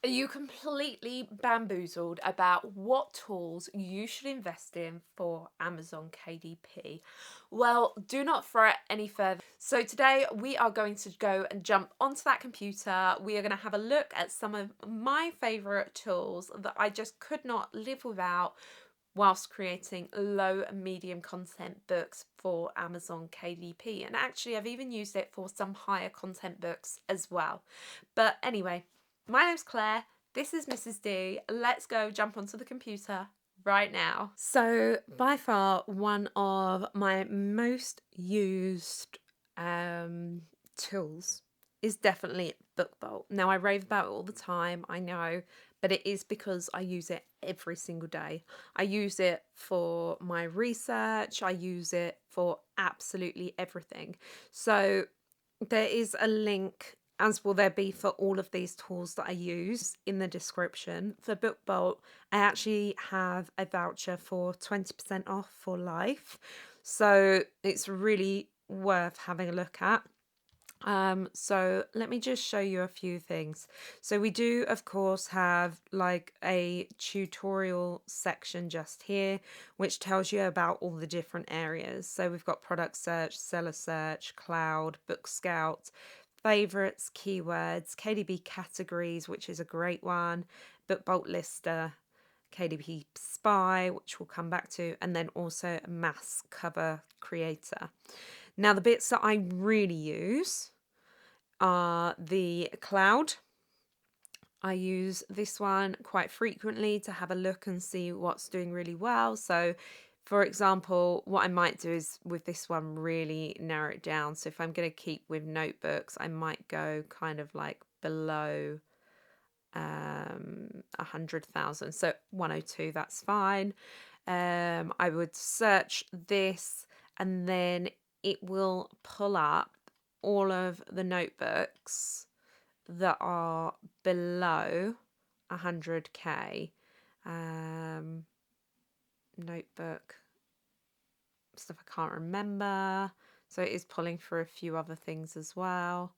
Are you completely bamboozled about what tools you should invest in for Amazon KDP? Well, do not throw it any further. So today we are going to go and jump onto that computer. We are going to have a look at some of my favorite tools that I just could not live without whilst creating low and medium content books for Amazon KDP. And actually, I've even used it for some higher content books as well. But anyway, my name's Claire. This is Mrs. D. Let's go jump onto the computer right now. So, by far, one of my most used tools is definitely BookBolt. Now, I rave about it all the time, I know, but it is because I use it every single day. I use it for my research, I use it for absolutely everything. So, there is a link, as will there be for all of these tools that I use, in the description. For BookBolt, I actually have a voucher for 20% off for life. So it's really worth having a look at. So let me just show you a few things. So we do, of course, have like a tutorial section just here, which tells you about all the different areas. So we've got product search, seller search, cloud, book scout, favorites, keywords, KDP categories, which is a great one, BookBolt lister, KDP spy, which we'll come back to, and then also mass cover creator. Now, the bits that I really use are the cloud. I use this one quite frequently to have a look and see what's doing really well. So, for example, what I might do is with this one really narrow it down. So if I'm going to keep with notebooks, I might go kind of like below 100,000. So 102, that's fine. I would search this and then it will pull up all of the notebooks that are below 100k. Notebook stuff I can't remember. So it is pulling for a few other things as well.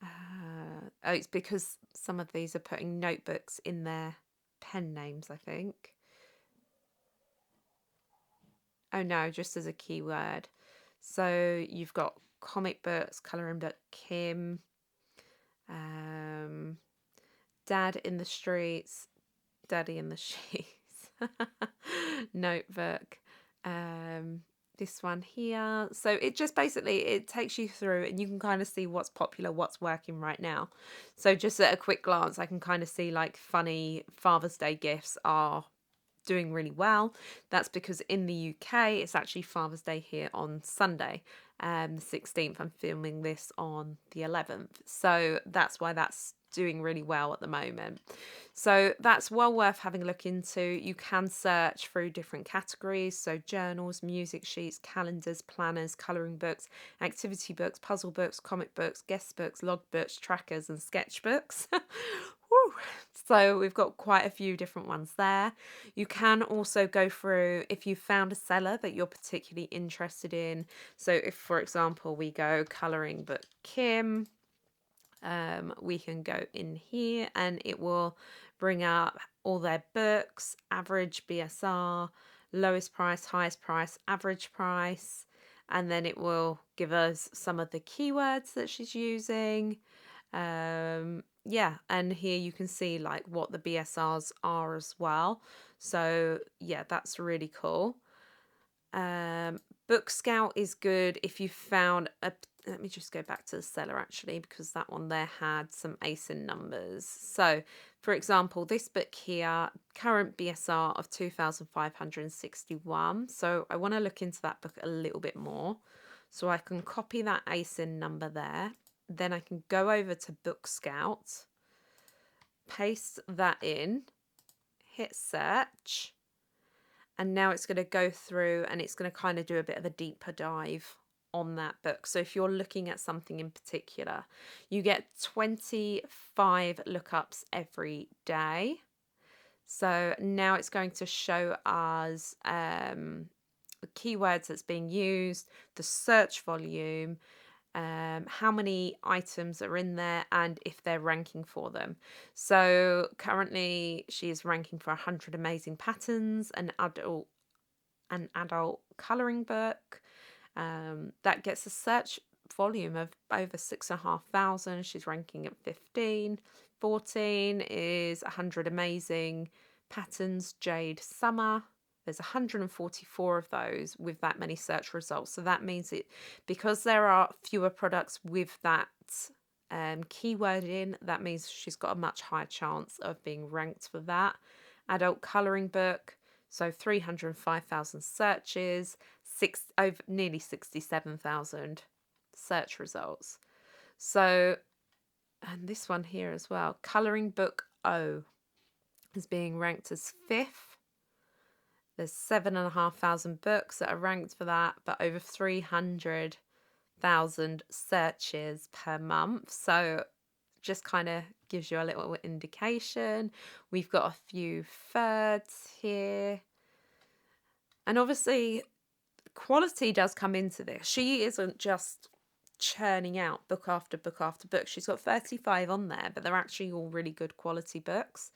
Oh, it's because some of these are putting notebooks in their pen names, I think. Oh no, just as a keyword. So you've got comic books, colouring book, Kim, Dad in the Streets, Daddy in the Sheets, Notebook, this one here. So it just basically, it takes you through and you can kind of see what's popular, what's working right now. So just at a quick glance, I can kind of see like funny Father's Day gifts are doing really well. That's because in the UK, it's actually Father's Day here on Sunday, the 16th. I'm filming this on the 11th. So that's why that's doing really well at the moment. So that's well worth having a look into. You can search through different categories. So journals, music sheets, calendars, planners, colouring books, activity books, puzzle books, comic books, guest books, log books, trackers and sketchbooks. Woo. So we've got quite a few different ones there. You can also go through if you found a seller that you're particularly interested in. So if, for example, we go colouring book Kim, we can go in here and it will bring up all their books, average BSR, lowest price, highest price, average price, and then it will give us some of the keywords that she's using. Yeah, and here you can see like what the BSRs are as well. So yeah, that's really cool. Book Scout is good if you found a, let me just go back to the seller actually, because that one there had some ASIN numbers. So for example, this book here, current BSR of 2,561. So I want to look into that book a little bit more. So I can copy that ASIN number there. Then I can go over to Book Scout, paste that in, hit search, and now it's going to go through and it's going to kind of do a bit of a deeper dive on that book. So if you're looking at something in particular, you get 25 lookups every day. So now it's going to show us the keywords that's being used, the search volume, how many items are in there, and if they're ranking for them. So currently she is ranking for 100 amazing patterns, an adult coloring book. That gets a search volume of over 6,500. She's ranking at 15. 14 is 100 amazing patterns, Jade Summer. There's 144 of those with that many search results. So that means because there are fewer products with that keyword in, that means she's got a much higher chance of being ranked for that. Adult coloring book, so 305,000 searches, nearly 67,000 search results. So, and this one here as well, coloring book O is being ranked as 5th. There's 7,500 books that are ranked for that, but over 300,000 searches per month. So just kind of gives you a little indication. We've got a few thirds here. And obviously, quality does come into this. She isn't just churning out book after book after book. She's got 35 on there, but they're actually all really good quality books.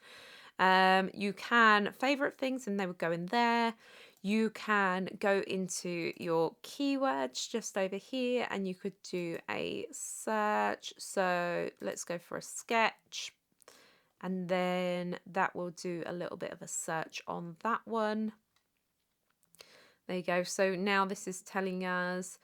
You can favorite things and they would go in there. You can go into your keywords just over here and you could do a search. So let's go for a sketch, and then that will do a little bit of a search on that one. There you go. So now this is telling us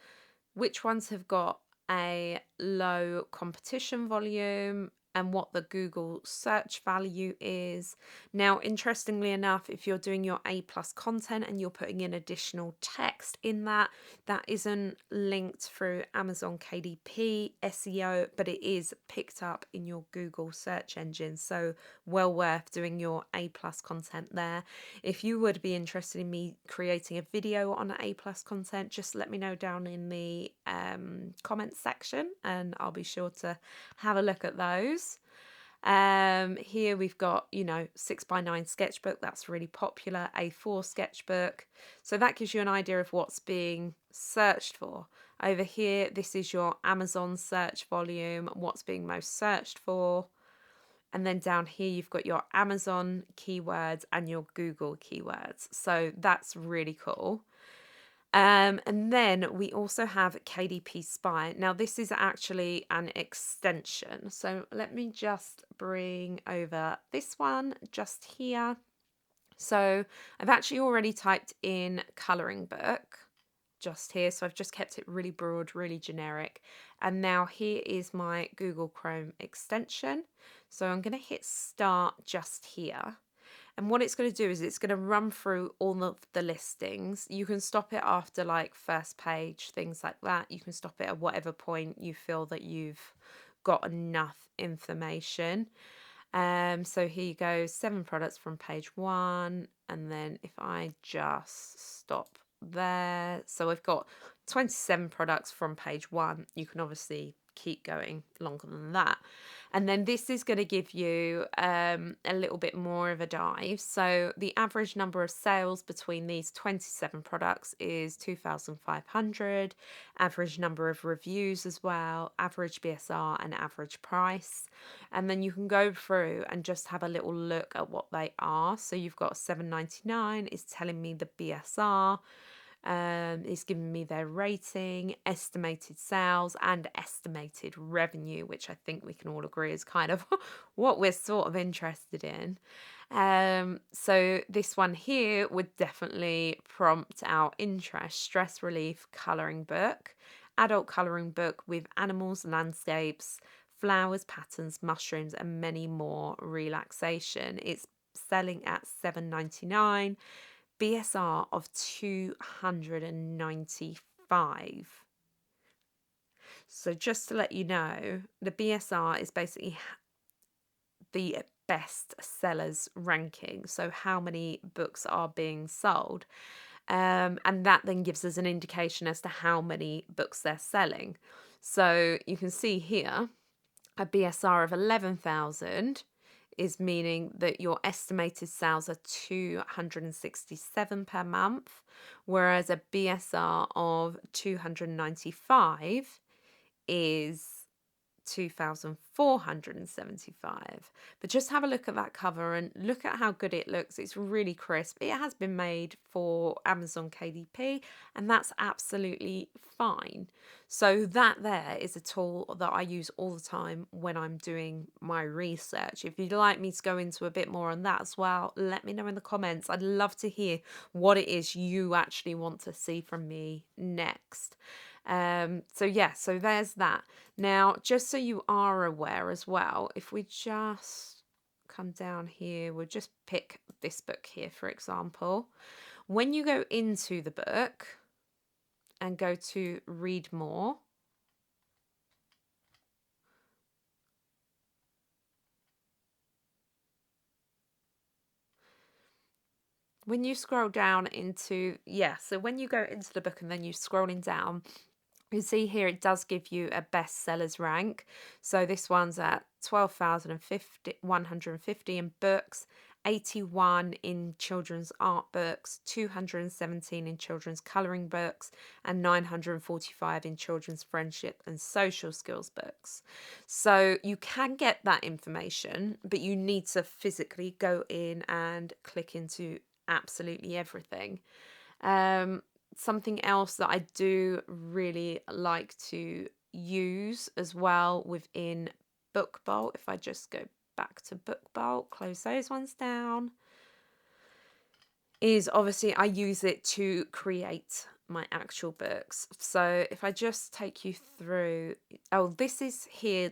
which ones have got a low competition volume and what the Google search value is. Now, interestingly enough, if you're doing your A+ content and you're putting in additional text in that, that isn't linked through Amazon KDP SEO, but it is picked up in your Google search engine. So well worth doing your A+ content there. If you would be interested in me creating a video on A+ content, just let me know down in the comments section and I'll be sure to have a look at those. Here we've got, 6x9 sketchbook. That's really popular. A4 sketchbook. So that gives you an idea of what's being searched for. Over here, this is your Amazon search volume, what's being most searched for. And then down here, you've got your Amazon keywords and your Google keywords. So that's really cool. And then we also have KDP Spy. Now, this is actually an extension. So let me just bring over this one just here. So I've actually already typed in coloring book just here. So I've just kept it really broad, really generic. And now here is my Google Chrome extension. So I'm going to hit start just here. And what it's going to do is it's going to run through all of the listings. You can stop it after like first page, things like that. You can stop it at whatever point you feel that you've got enough information. So here you go, 7 products from page 1. And then if I just stop there. So I've got 27 products from page 1. You can obviously keep going longer than that. And then this is going to give you a little bit more of a dive. So the average number of sales between these 27 products is 2,500. Average number of reviews as well, average BSR and average price. And then you can go through and just have a little look at what they are. So you've got $7.99 is telling me the BSR. It's giving me their rating, estimated sales, and estimated revenue, which I think we can all agree is kind of what we're sort of interested in. So this one here would definitely prompt our interest. Stress relief coloring book, adult coloring book with animals, landscapes, flowers, patterns, mushrooms, and many more relaxation. It's selling at $7.99. BSR of 295. So just to let you know, the BSR is basically the best sellers ranking. So how many books are being sold. And that then gives us an indication as to how many books they're selling. So you can see here a BSR of 11,000 is meaning that your estimated sales are 267 per month, whereas a BSR of 295 is 2,475. But just have a look at that cover and look at how good it looks. It's really crisp. It has been made for Amazon KDP, and that's absolutely fine. So that there is a tool that I use all the time when I'm doing my research. If you'd like me to go into a bit more on that as well, let me know in the comments. I'd love to hear what it is you actually want to see from me next. So yeah, so there's that. Now, just so you are aware as well, if we just come down here, we'll just pick this book here, for example. When you go into the book and go to read more, when you scroll down into, so when you go into the book and then you're scrolling down, you see here it does give you a bestsellers rank. So this one's at 12,150 in books, 81 in children's art books, 217 in children's colouring books, and 945 in children's friendship and social skills books. So you can get that information, but you need to physically go in and click into absolutely everything. Something else that I do really like to use as well within BookBolt, if I just go back to BookBolt, close those ones down, is obviously I use it to create my actual books. So if I just take you through, this is here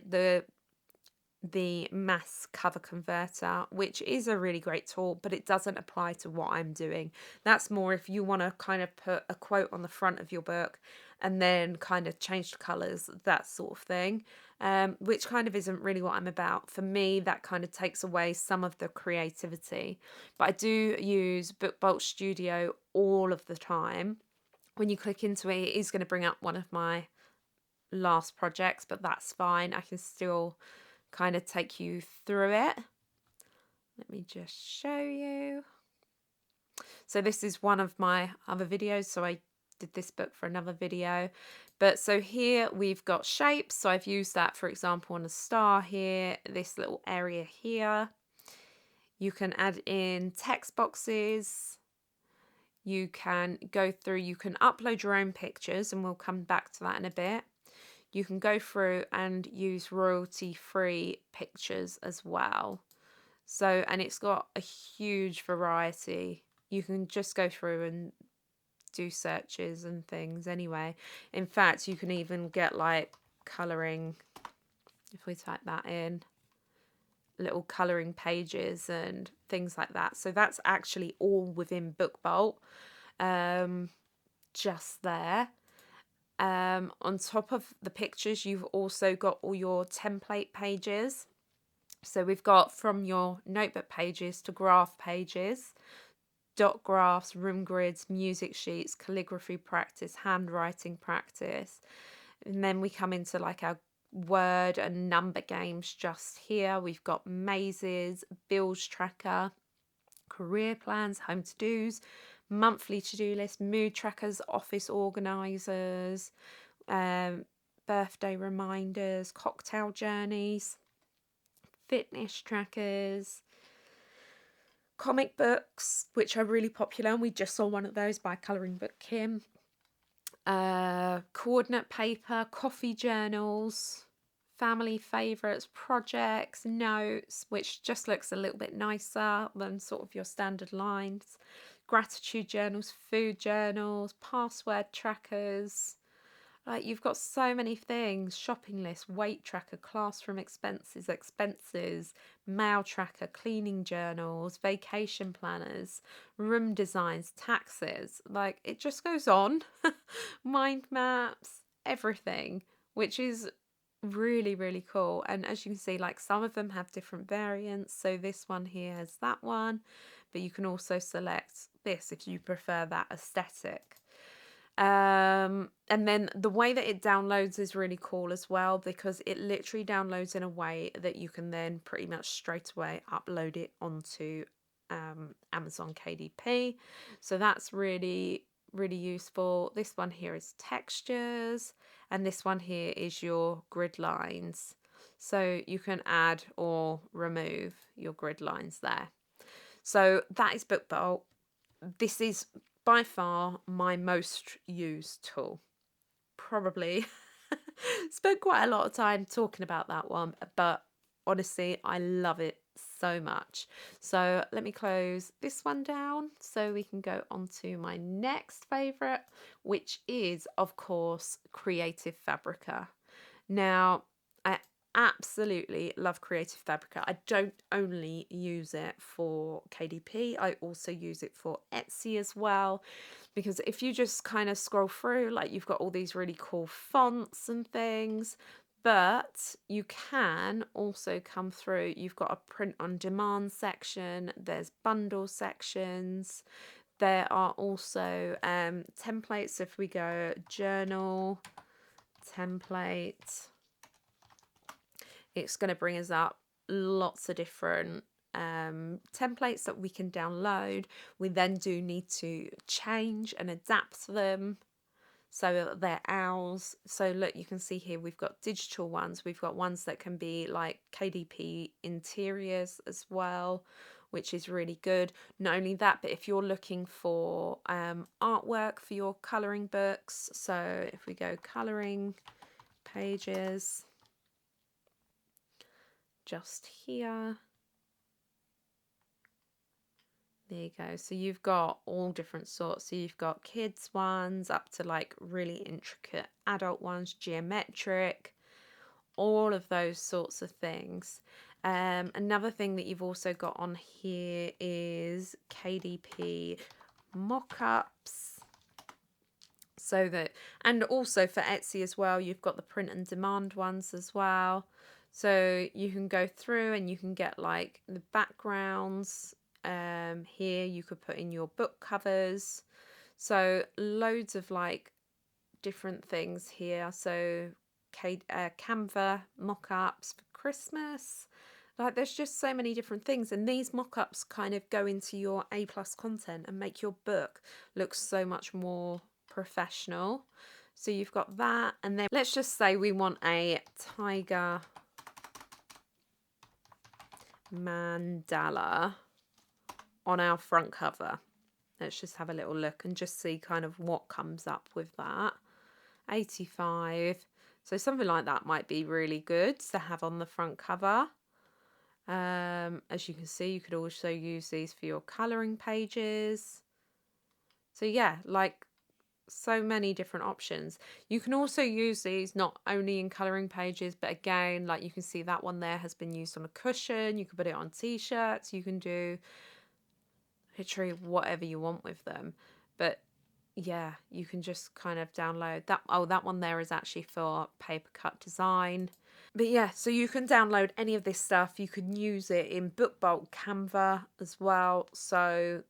the mass cover converter, which is a really great tool, but it doesn't apply to what I'm doing. That's more if you want to kind of put a quote on the front of your book and then kind of change the colors, that sort of thing, which kind of isn't really what I'm about. For me, that kind of takes away some of the creativity. But I do use BookBolt Studio all of the time. When you click into it, it is going to bring up one of my last projects, but that's fine. I can still kind of take you through it. Let me just show you. So this is one of my other videos. So I did this book for another video. But so here we've got shapes. So I've used that, for example, on a star here, this little area here. You can add in text boxes. You can go through, you can upload your own pictures, and we'll come back to that in a bit. You can go through and use royalty-free pictures as well. So, and it's got a huge variety. You can just go through and do searches and things anyway. In fact, you can even get like colouring, if we type that in, little colouring pages and things like that. So that's actually all within BookBolt, just there. On top of the pictures, you've also got all your template pages. So we've got from your notebook pages to graph pages, dot graphs, room grids, music sheets, calligraphy practice, handwriting practice. And then we come into like our word and number games just here. We've got mazes, bills tracker, career plans, home to-dos, monthly to-do list, mood trackers, office organisers, birthday reminders, cocktail journeys, fitness trackers, comic books, which are really popular, and we just saw one of those by Colouring Book Kim, coordinate paper, coffee journals, family favourites, projects, notes, which just looks a little bit nicer than sort of your standard lines, gratitude journals, food journals, password trackers. Like, you've got so many things: shopping list, weight tracker, classroom expenses, mail tracker, cleaning journals, vacation planners, room designs, taxes. Like, it just goes on. Mind maps, everything, which is really, really cool. And as you can see, like, some of them have different variants. So this one here has that one, but you can also select this if you prefer that aesthetic. And then the way that it downloads is really cool as well, because it literally downloads in a way that you can then pretty much straight away upload it onto Amazon KDP. So that's really, really useful. This one here is textures, and this one here is your grid lines. So you can add or remove your grid lines there. So that is BookBolt. This is by far my most used tool. Probably spent quite a lot of time talking about that one, but honestly, I love it so much. So let me close this one down so we can go on to my next favorite, which is, of course, Creative Fabrica. Now, I absolutely love Creative Fabrica. I don't only use it for KDP, I also use it for Etsy as well. Because if you just kind of scroll through, like you've got all these really cool fonts and things, but you can also come through. You've got a print on demand section, there's bundle sections, there are also templates. If we go journal, template, it's going to bring us up lots of different templates that we can download. We then do need to change and adapt them so that they're ours. So look, you can see here we've got digital ones, we've got ones that can be like KDP interiors as well, which is really good. Not only that, but if you're looking for artwork for your colouring books, so if we go colouring pages, just here. There you go. So you've got all different sorts. So you've got kids ones up to like really intricate adult ones, geometric, all of those sorts of things. Another thing that you've also got on here is KDP mock-ups. So that, and also for Etsy as well, you've got the print and demand ones as well. So you can go through and you can get like the backgrounds. Here you could put in your book covers. So loads of like different things here. So Canva mock-ups for Christmas. Like there's just so many different things, and these mock-ups kind of go into your A+ content and make your book look so much more professional. So you've got that, and then let's just say we want a tiger mandala on our front cover. Let's just have a little look and just see kind of what comes up with that. 85. So something like that might be really good to have on the front cover. As you can see, you could also use these for your colouring pages. So yeah, like so many different options. You can also use these not only in colouring pages, but again, like you can see that one there has been used on a cushion. You can put it on t-shirts. You can do literally whatever you want with them. But yeah, you can just kind of download that. Oh, that one there is actually for paper cut design. But yeah, so you can download any of this stuff. You can use it in BookBolt, Canva as well. So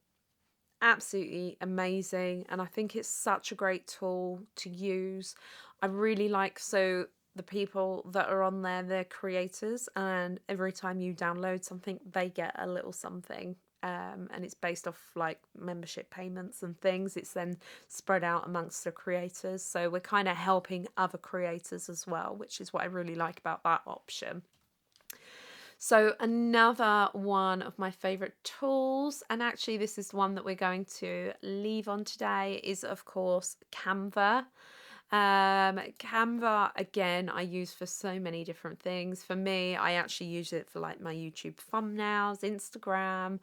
absolutely amazing, and I think it's such a great tool to use. I really like, so the people that are on there, they're creators, and every time you download something they get a little something, and it's based off like membership payments and things. It's then spread out amongst the creators, so we're kind of helping other creators as well, which is what I really like about that option. So another one of my favorite tools, and actually this is one that we're going to leave on today, is of course Canva. Canva, again, I use for so many different things. For me, I actually use it for like my YouTube thumbnails, Instagram.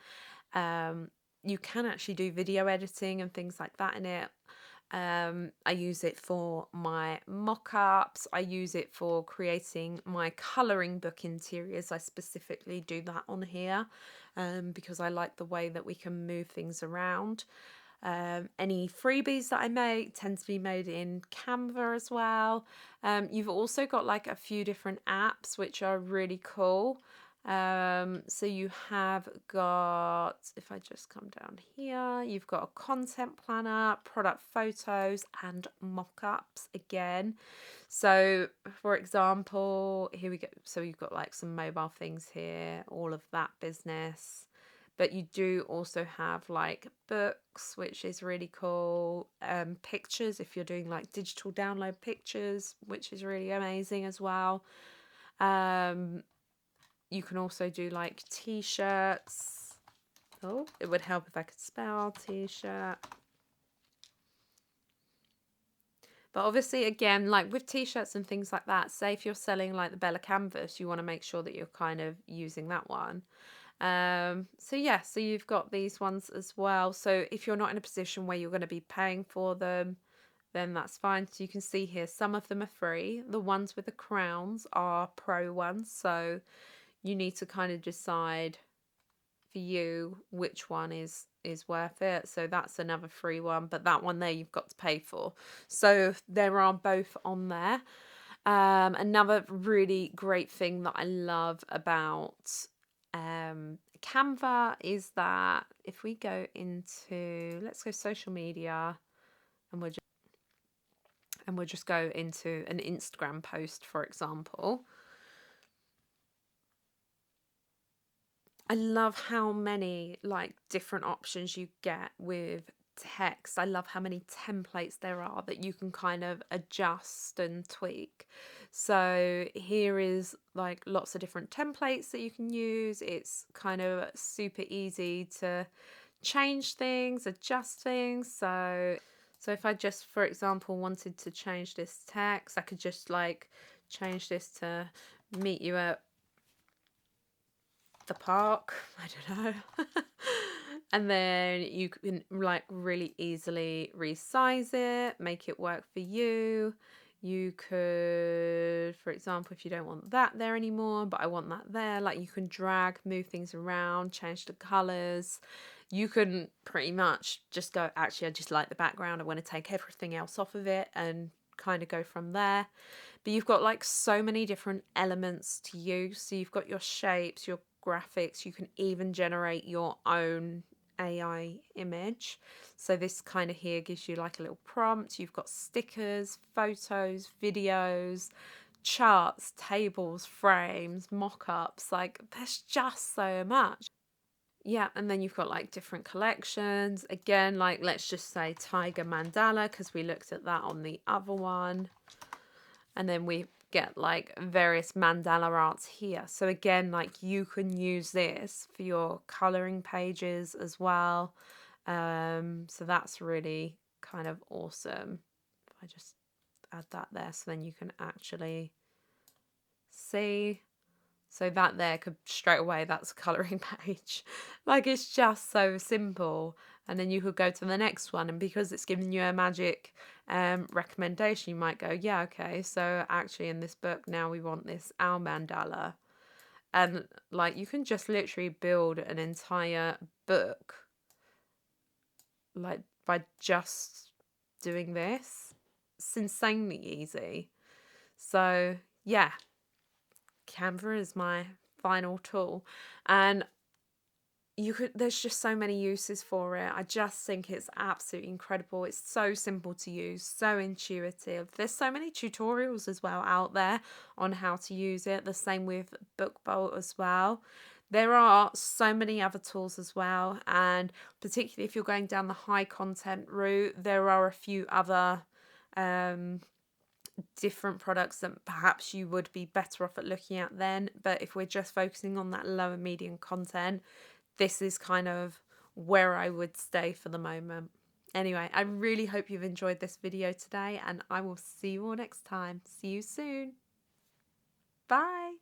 You can actually do video editing and things like that in it. I use it for my mock-ups. I use it for creating my colouring book interiors. I specifically do that on here because I like the way that we can move things around. Any freebies that I make tend to be made in Canva as well. You've also got like a few different apps which are really cool. So you have got, if I just come down here, you've got a content planner, product photos, and mock-ups again. So for example, here we go. So you've got like some mobile things here, all of that business. but you do also have like books, which is really cool. Pictures, if you're doing like digital download pictures, which is really amazing as well. You can also do like t-shirts. Oh, it would help if I could spell t-shirt. But obviously, again, like with t-shirts and things like that, say if you're selling like the Bella canvas, you want to make sure that you're kind of using that one. So yeah, so you've got these ones as well. So if you're not in a position where you're going to be paying for them, then that's fine. So you can see here, some of them are free. The ones with the crowns are pro ones. So you need to kind of decide for you which one is worth it. So that's another free one, but that one there you've got to pay for. So there are both on there. Another really great thing that I love about Canva is that if we go into, let's go social media, and we'll just go into an Instagram post, for example. I love how many like different options you get with text. I love how many templates there are that you can kind of adjust and tweak. So here is like lots of different templates that you can use. It's kind of super easy to change things, adjust things. So if I just, for example, wanted to change this text, I could just like change this to meet you at the park. I don't know. And then you can like really easily resize it, make it work for you. You could, for example, if you don't want that there anymore, but I want that there, like you can drag, move things around, change the colors. You can pretty much just go, actually, I just like the background. I want to take everything else off of it and kind of go from there. But you've got like so many different elements to use. So you've got your shapes, your graphics. You can even generate your own AI image. So this kind of here gives you like a little prompt. You've got stickers, photos, videos, charts, tables, frames, mock-ups. Like there's just so much. Yeah, and then you've got like different collections. Again, like let's just say Tiger Mandala because we looked at that on the other one. And then we get like various mandala arts here. So again, like you can use this for your coloring pages as well. So that's really kind of awesome. If I just add that there, so then you can actually see. So that there could straight away, that's a colouring page. Like it's just so simple. And then you could go to the next one, and because it's giving you a magic recommendation, you might go, yeah, okay, so actually in this book now we want this owl mandala. And like you can just literally build an entire book like by just doing this. It's insanely easy. So yeah, Canva is my final tool, and there's just so many uses for it. I just think it's absolutely incredible. It's so simple to use, so intuitive. There's so many tutorials as well out there on how to use it. The same with BookBolt as well. There are so many other tools as well, and particularly if you're going down the high content route, there are a few other different products that perhaps you would be better off at looking at then. But if we're just focusing on that lower medium content, this is kind of where I would stay for the moment. Anyway, I really hope you've enjoyed this video today, and I will see you all next time. See you soon. Bye.